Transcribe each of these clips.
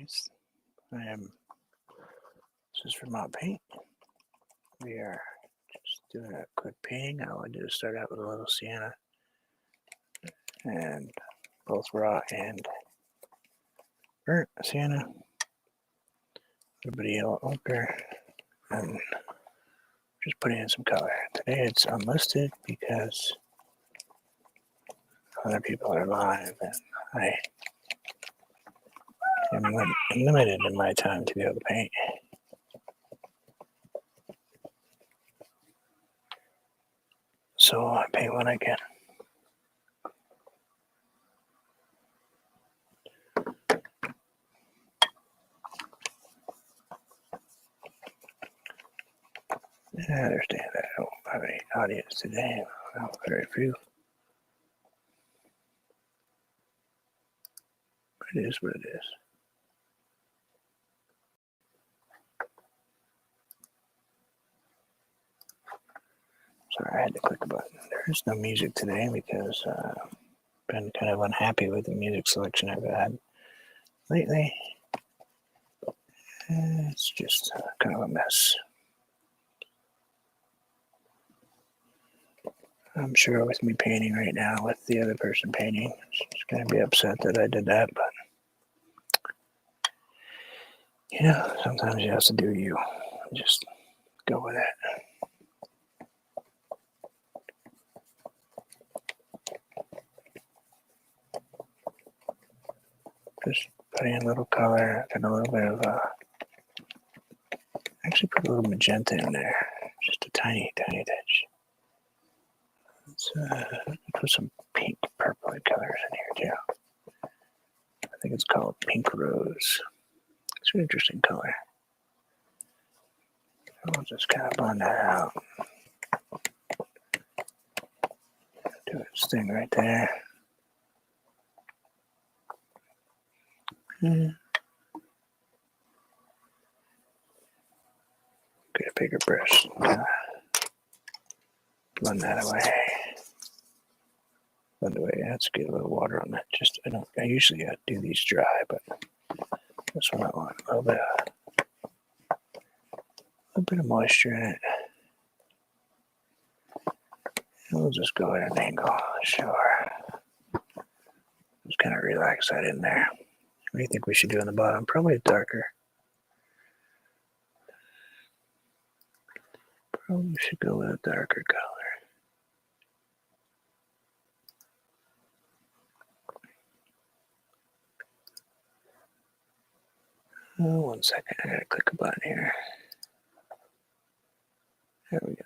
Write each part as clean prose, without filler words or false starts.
guys. This is Vermont Paint. We are just doing a quick painting. All I did is start out with a little sienna and both raw and burnt sienna, a little bit of yellow ochre, and just putting in some color. Today it's unlisted because other people are live and I am limited in my time to be able to paint. So I paint when I can. I understand that I don't have any audience today. Well, very few. But it is what it is. Sorry, I had to click a button. There is no music today because I've been kind of unhappy with the music selection I've had lately. It's just kind of a mess. I'm sure with me painting right now, with the other person painting, she's going to be upset that I did that, but you know, sometimes you have to do you. Just go with it. Just putting in a little color and a little bit of, actually put a little magenta in there, just a tiny, tiny touch. Let's put some pink, purpley colors in here too. I think it's called Pink Rose. It's an interesting color. I'll just kind of blend that out. Do its thing right there. Get a bigger brush. Blend that away. Blend away. Let's get a little water on that. I usually do these dry, but this one I want a little bit of moisture in it. And we'll just go at an angle. Sure. Just kind of relax that in there. What do you think we should do on the bottom? Probably darker. Probably should go with a darker color. Oh, 1 second. I gotta click a button here. There we go.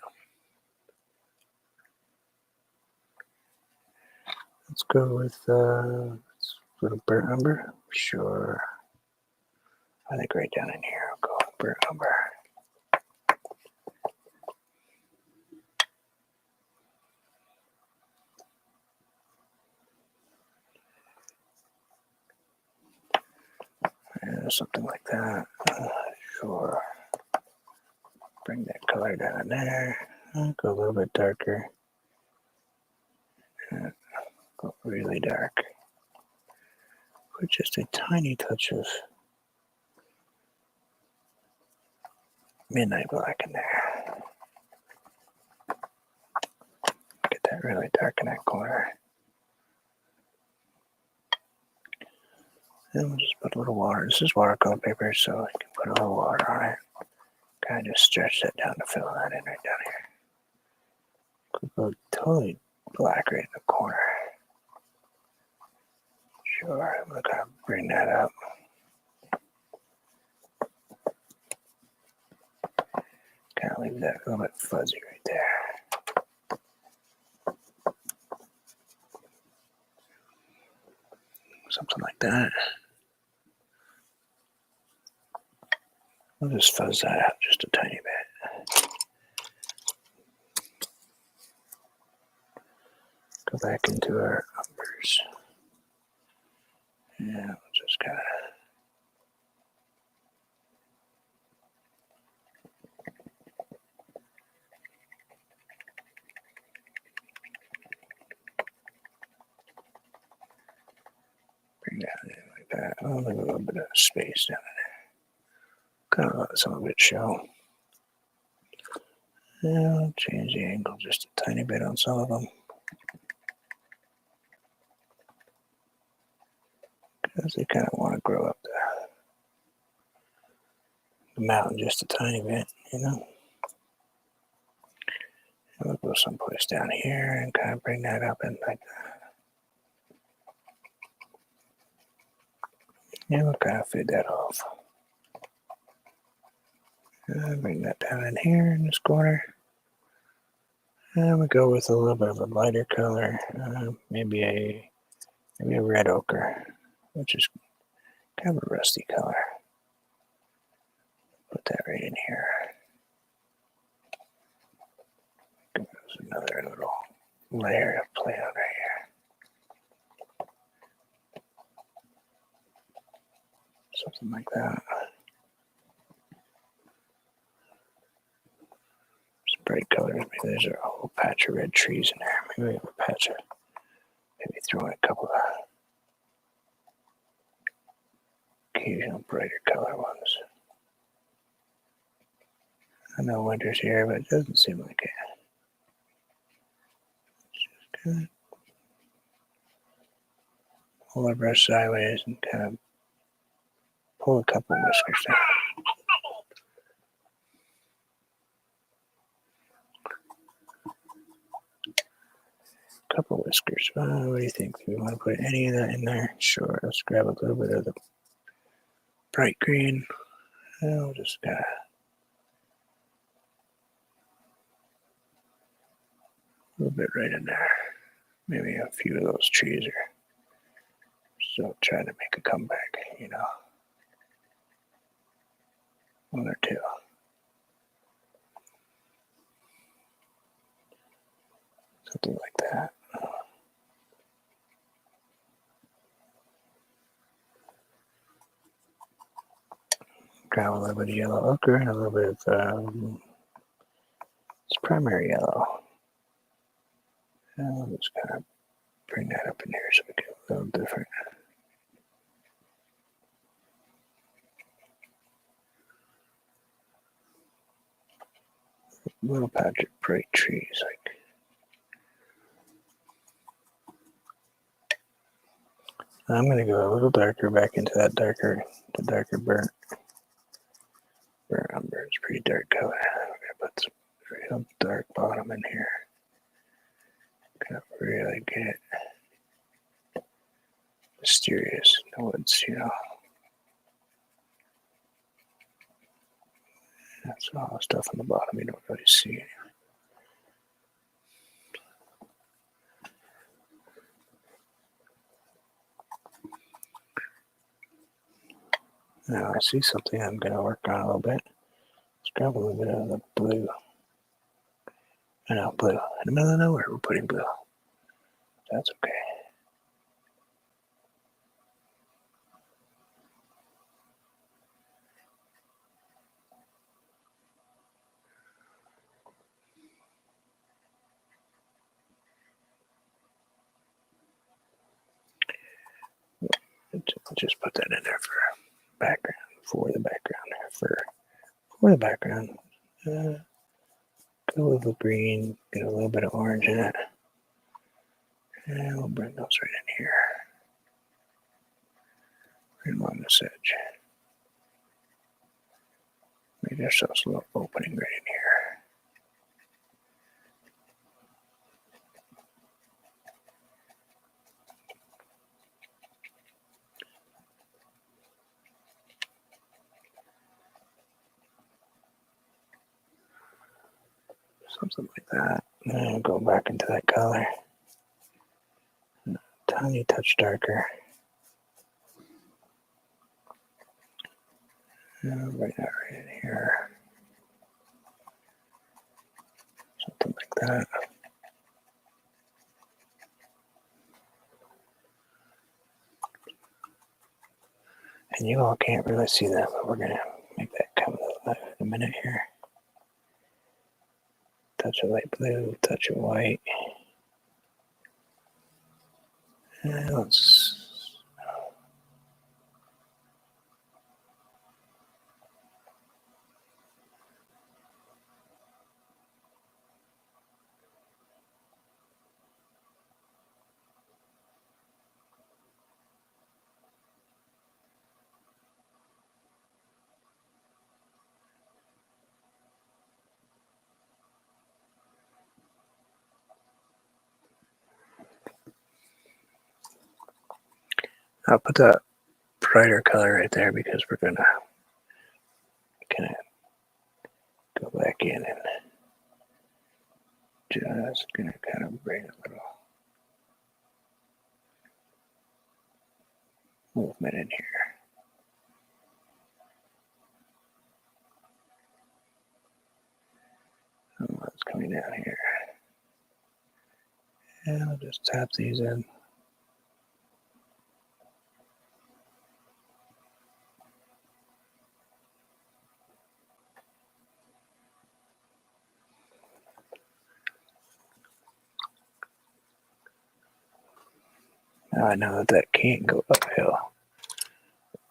Let's go with a little burnt umber. Sure. I think right down in here, I'll go with burnt umber. Yeah, something like that. Sure. Bring that color down there. I'll go a little bit darker. Go really dark. Put just a tiny touch of midnight black in there. Get that really dark in that corner. And we'll just put a little water. This is watercolor paper, so I can put a little water on it. Kind of just stretch that down to fill that in right down here. Could go totally black right in the corner. Sure, I'm gonna kind of bring that up. Kind of leave that a little bit fuzzy right there. Something like that. We'll just fuzz that out just a tiny bit. Go back into our umbers. Yeah, we'll just kind of. Bring that in like that. I'll leave a little bit of space down there. Kind of let some of it show. Yeah, I'll change the angle just a tiny bit on some of them. Because they kind of want to grow up the mountain just a tiny bit, you know. And we'll go someplace down here and kind of bring that up and like that. Yeah, we'll kind of fade that off. Bring that down in here in this corner. And we go with a little bit of a lighter color, maybe a red ochre, which is kind of a rusty color. Put that right in here. There's another little layer of play on right here. Something like that. Some bright colors. Maybe there's a whole patch of red trees in there. Maybe we have a patch of, maybe throw in a couple of occasional brighter color ones. I know winter's here, but it doesn't seem like it. Just kind of pull our brush sideways and kind of pull a couple whiskers down. Couple whiskers. What do you think? Do we want to put any of that in there? Sure. Let's grab a little bit of the bright green. We'll just kind of a little bit right in there. Maybe a few of those trees are still trying to make a comeback, you know. One or two. Something like that. Grab a little bit of yellow ochre and a little bit of it's primary yellow. And I'll just kind of bring that up in here so we get a little different. A little patch of bright trees, like. I'm going to go a little darker back into that the darker burnt umber. It's pretty dark color. I'm going to put some real dark bottom in here. Kind of really get it mysterious in the woods, you know. That's all the stuff on the bottom you don't really see anyway. Now I see something I'm going to work on a little bit. Let's grab a little bit of the blue. I know, blue. In the middle of nowhere, we're putting blue. That's okay. Just put that in there for background, for the background. Go with the green, get a little bit of orange in it. And we'll bring those right in here. Right along this edge. Make ourselves a little opening right in here. Something like that. And go back into that color. A tiny touch darker. And bring that right in here. Something like that. And you all can't really see that, but we're going to make that come in a minute here. Touch of light blue, touch of white. And let's I'll put that brighter color right there because we're gonna kind of go back in and just gonna kind of bring a little movement in here. It's coming down here. And I'll just tap these in. Now I know that that can't go uphill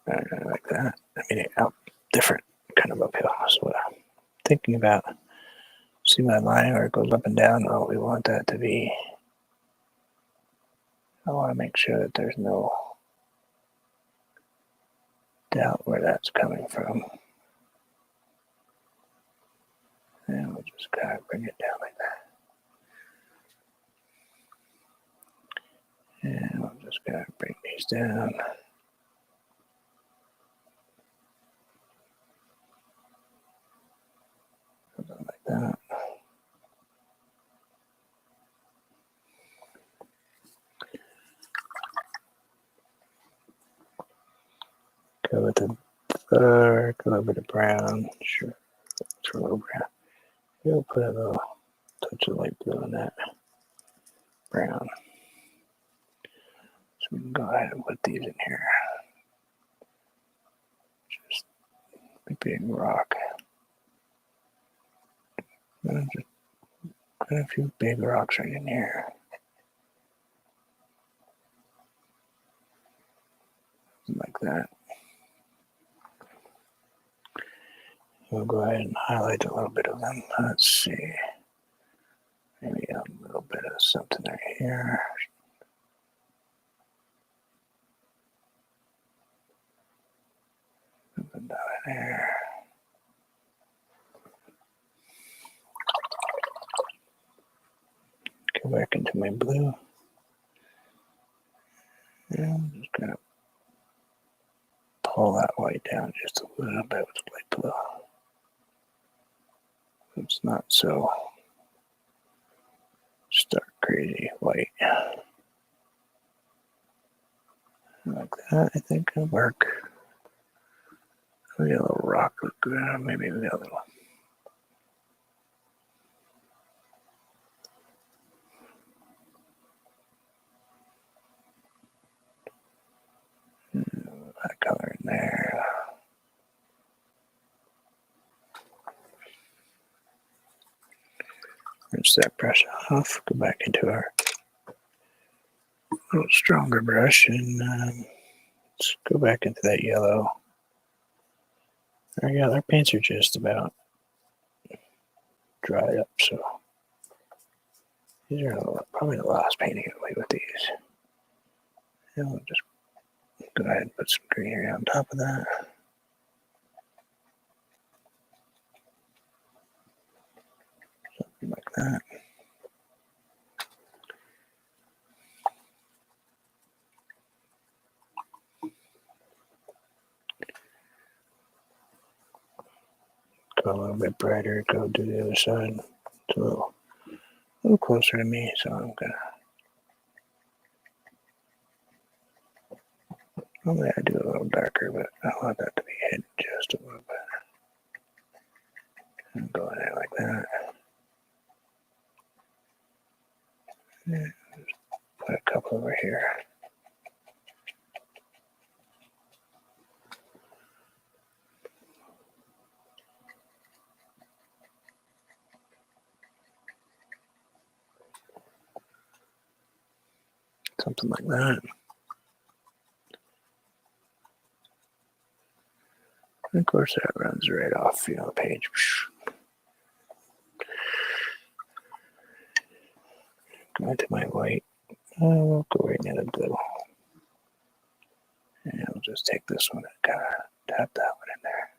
like that. I mean, different kind of uphill. So what I'm thinking about, see my line where it goes up and down? Well, we want that to be, I want to make sure that there's no doubt where that's coming from. And we'll just kind of bring it down like that. And we'll just kind of bring these down. Something like that. Go with the dark, a little bit of brown. Sure, it's a little brown. We'll put a little touch of light blue in that brown. So we can go ahead and put these in here. Just a big rock. And just put a few big rocks right in here. Like that. We'll go ahead and highlight a little bit of them. Let's see. Maybe a little bit of something right here. Something down in there. Go back into my blue. And I'm just gonna pull that white down just a little bit with light blue. It's not so stark crazy white. Like that, I think will work. We got a little rock look good. Maybe we got a little. That color in there. Rinse that brush off. Go back into our little stronger brush and let's go back into that yellow. Our paints are just about dried up, so these are probably the last painting away with these. And we'll just go ahead and put some greenery on top of that. Something like that. Go a little bit brighter, go do the other side. It's a little closer to me, so I'm gonna. Normally I do a little darker, but I want that to be hidden just a little bit. And go in there like that. And just put a couple over here. Something like that. And of course that runs right off, the page. Go into my white. We'll go right near the blue. And I'll just take this one and kind of tap that one in there.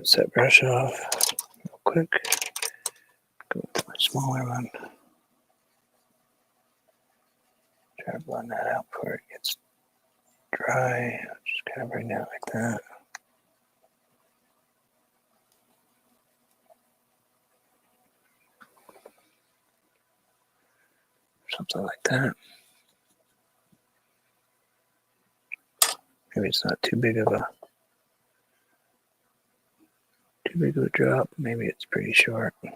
Rinse that brush off real quick. Go with my smaller one. Try to blend that out before it gets dry. Just kind of bring that like that. Something like that. Maybe it's not too big of a drop. Maybe it's pretty short. Go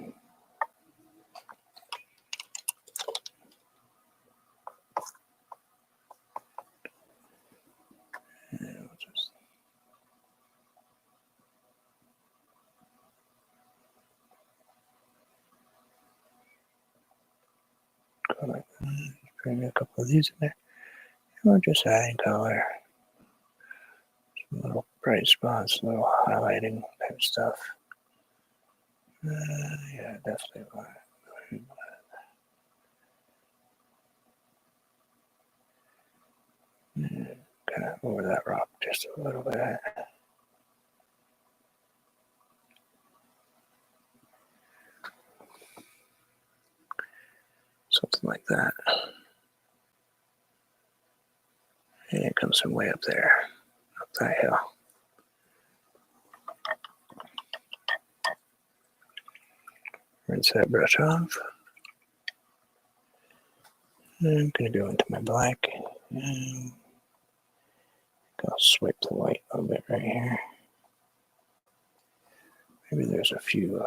like that. Bring a couple of these in there. And we're just adding color. Some little bright spots, a little highlighting type stuff. Yeah, definitely want it. Kind of over that rock just a little bit. Something like that. And it comes from way up there, up that hill. Rinse that brush off. And I'm going to go into my black. And I'll swipe the white a little bit right here. Maybe there's a few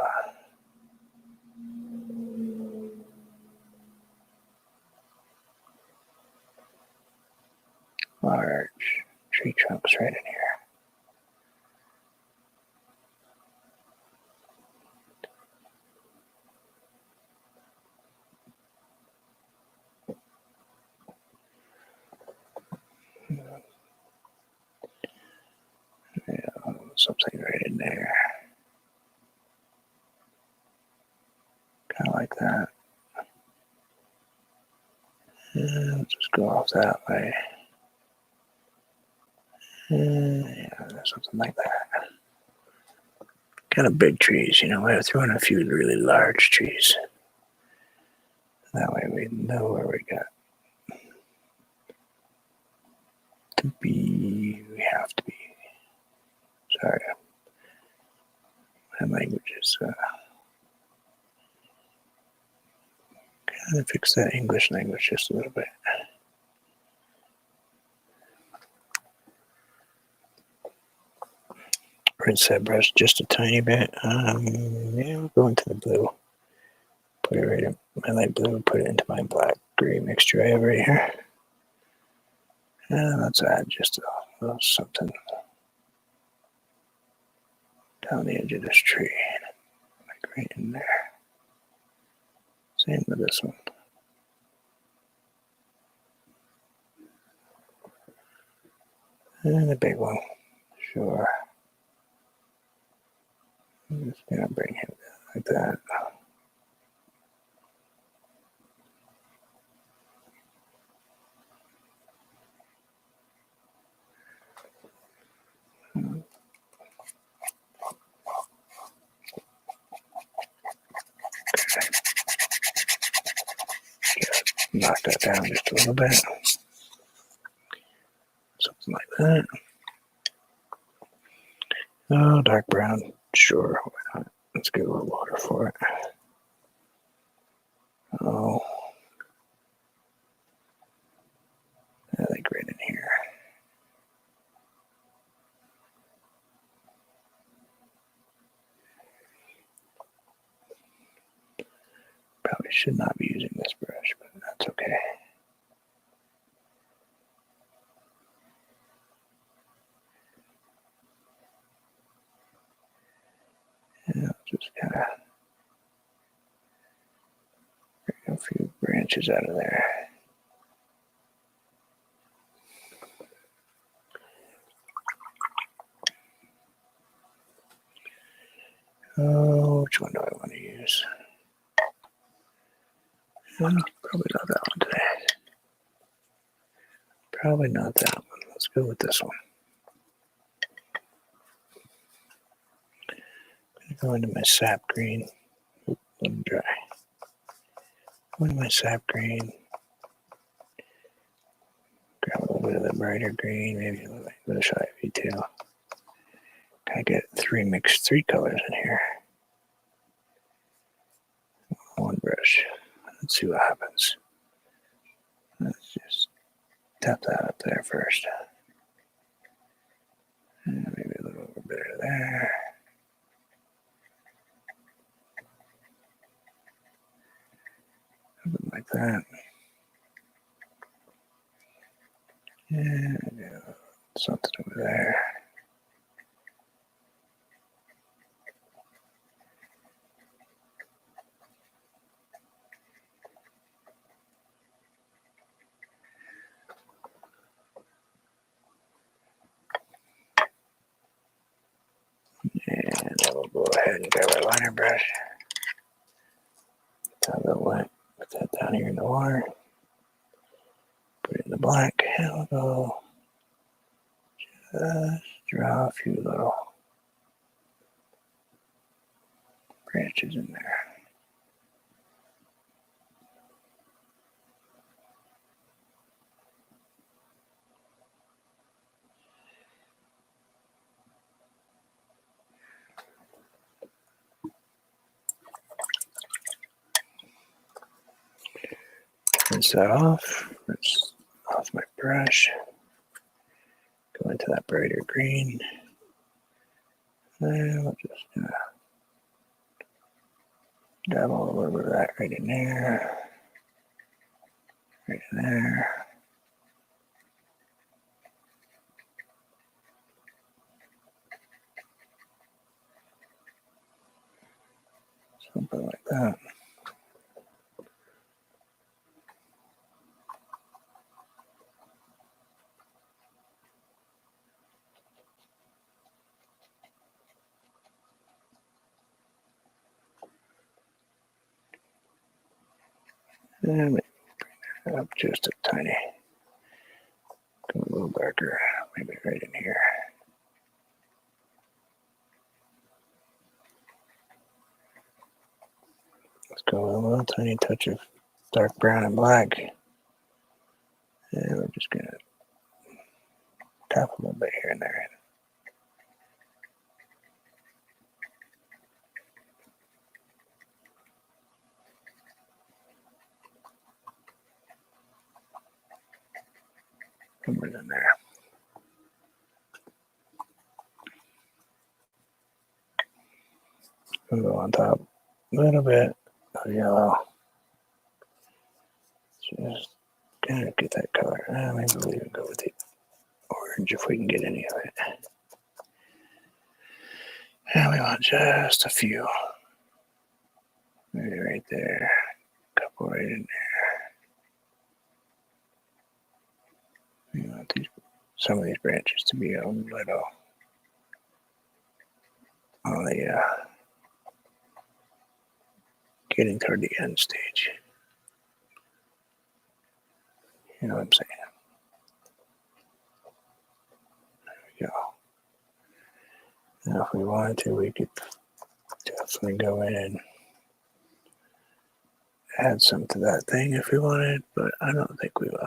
large tree trunks right in here. Yeah, something right in there. Kind of like that. And just go off that way. Yeah, something like that. Kind of big trees, you know. I threw in a few really large trees. That way we know where we got to be. We have to be. Sorry. My language is kind of fix that English language just a little bit. Rinse that brush just a tiny bit. Yeah, we'll go into the blue. Put it right in my light blue. Put it into my black gray mixture I have right here. And let's add just a little something down the edge of this tree, like right in there. Same with this one. And the big one, sure. I'm just gonna bring him down like that. Knock that down just a little bit. Something like that. Oh, dark brown. Sure, why not? Let's get a little water for it. Oh, I think right in here. Probably should not be using this brush, but that's okay. Yeah, just kind of bring a few branches out of there. Oh, which one do I want to use? Probably not that one today. Probably not that one. Let's go with this one. Go into my sap green. Oop, let me dry. Go into my sap green. Grab a little bit of the brighter green, maybe a little bit of shy V2. Kind of get three colors in here. One brush. Let's see what happens. Let's just tap that up there first. And maybe a little bit of there. Something like that. And something over there. And I will go ahead and grab our liner brush. Tap that wet. Put that down here in the water. Put it in the black. And we'll go just draw a few little branches in there. Rinse that off. Rinse off my brush. Go into that brighter green. And we'll just dabble a little bit of that right in there. Right in there. Something like that. And maybe bring that up just a tiny. Go a little darker, maybe right in here. Let's go with a little tiny touch of dark brown and black. And we're just going to tap a little bit here and there. Somewhere in there. We'll go on top a little bit of yellow. Just kind of get that color. Maybe we'll even go with the orange if we can get any of it. And we want just a few. Maybe right there. A couple right in there. We want some of these branches to be a little on the getting toward the end stage. You know what I'm saying? There we go. Now, if we wanted to, we could definitely go in and add some to that thing if we wanted, but I don't think we will.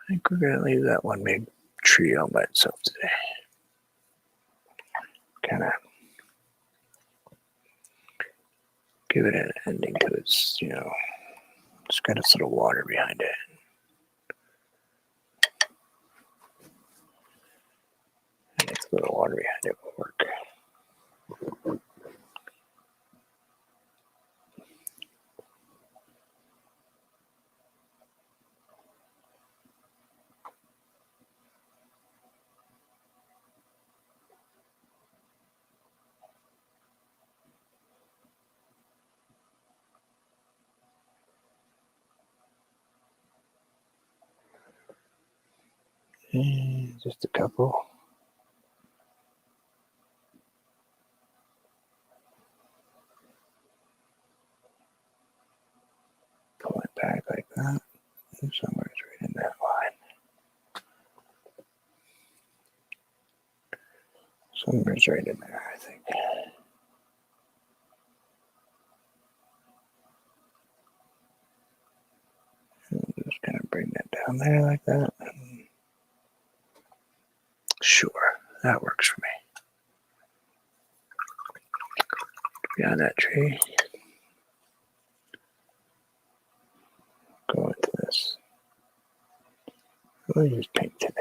I think we're going to leave that one big tree all by itself today. Kind of give it an ending to its, it's got its little water behind it. And its little water behind it will work. And just a couple. Pull it back like that. And somewhere it's right in that line. Number's right in there, I think. And just kind of bring that down there like that. Sure, that works for me. Beyond that tree. Go into this. We'll use pink today.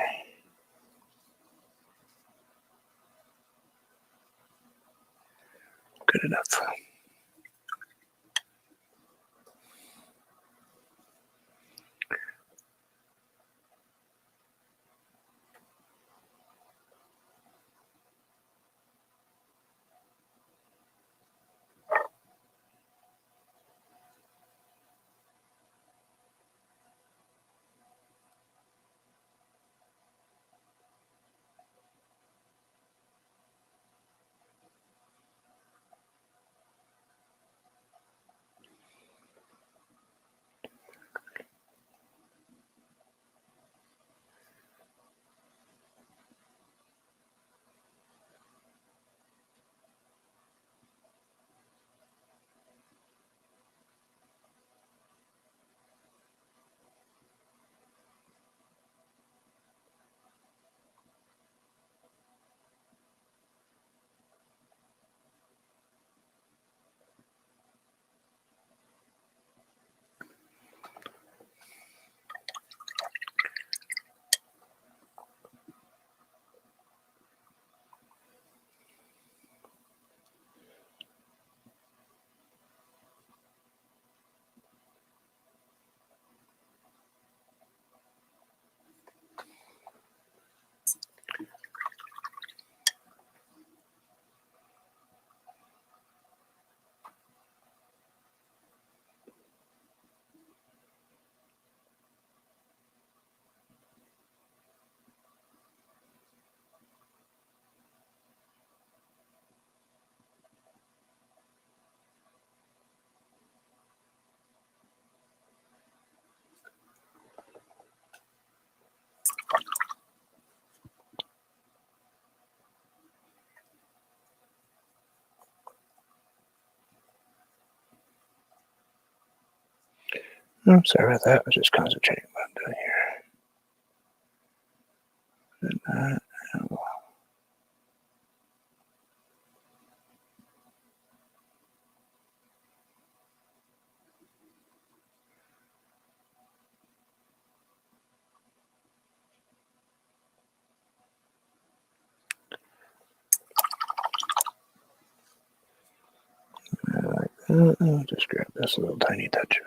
Good enough. Oh, sorry about that. I was just concentrating on what I'm doing here. I'll just grab this little tiny touch of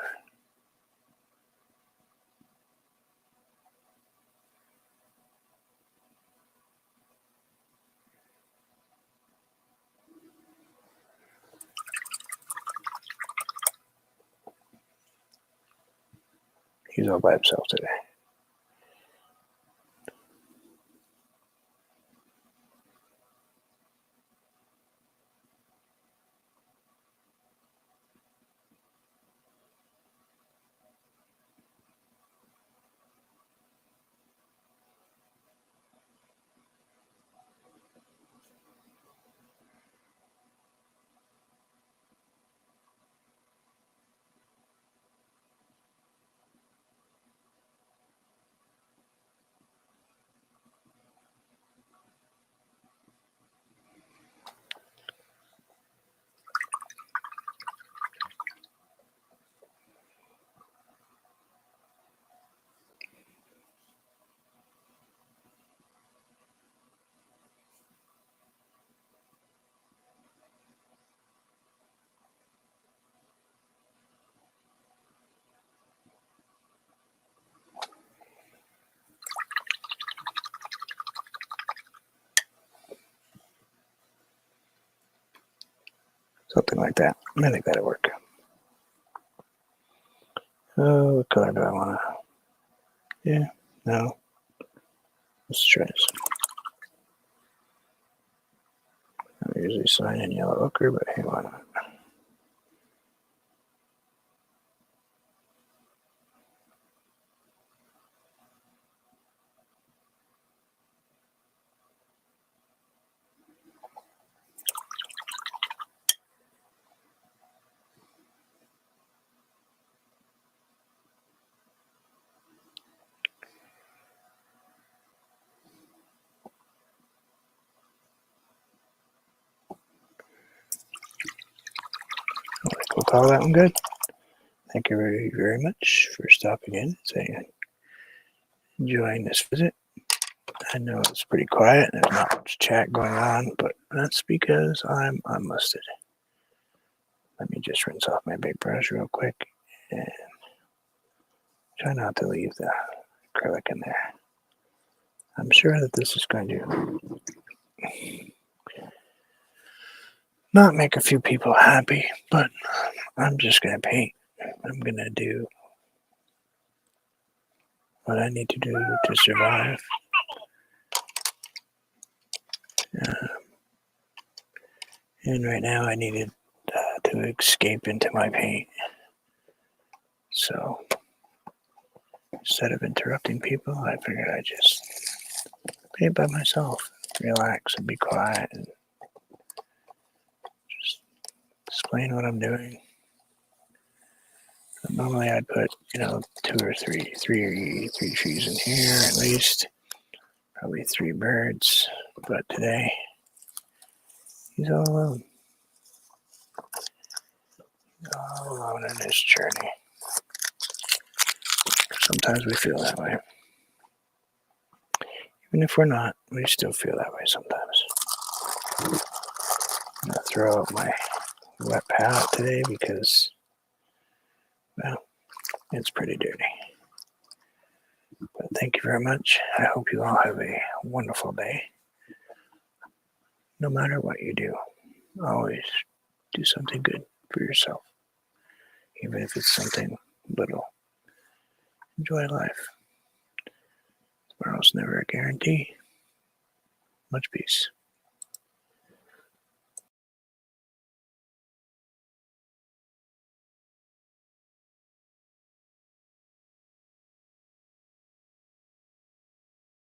he's all by himself today. Something like that. I think that'll work. Oh, what color do I want to? Yeah, no. Let's try this. I usually sign in yellow ochre, but hey, why not? call that one good. Thank you very, very much for stopping in, saying, enjoying this visit. I know it's pretty quiet and there's not much chat going on, but that's because I'm unlisted. Let me just rinse off my big brush real quick and try not to leave the acrylic in there. I'm sure that this is going to not make a few people happy, but I'm just going to paint. I'm going to do what I need to do to survive. And right now I needed to escape into my paint. So instead of interrupting people, I figured I'd just paint by myself, relax and be quiet and just explain what I'm doing. But normally I'd put, two or three trees in here at least, probably 3 birds, but today he's all alone. All alone in this journey. Sometimes we feel that way. Even if we're not, we still feel that way sometimes. I'm going to throw out my wet palette today because, well, it's pretty dirty. But thank you very much. I hope you all have a wonderful day. No matter what you do, always do something good for yourself. Even if it's something little. Enjoy life. Tomorrow's never a guarantee. Much peace.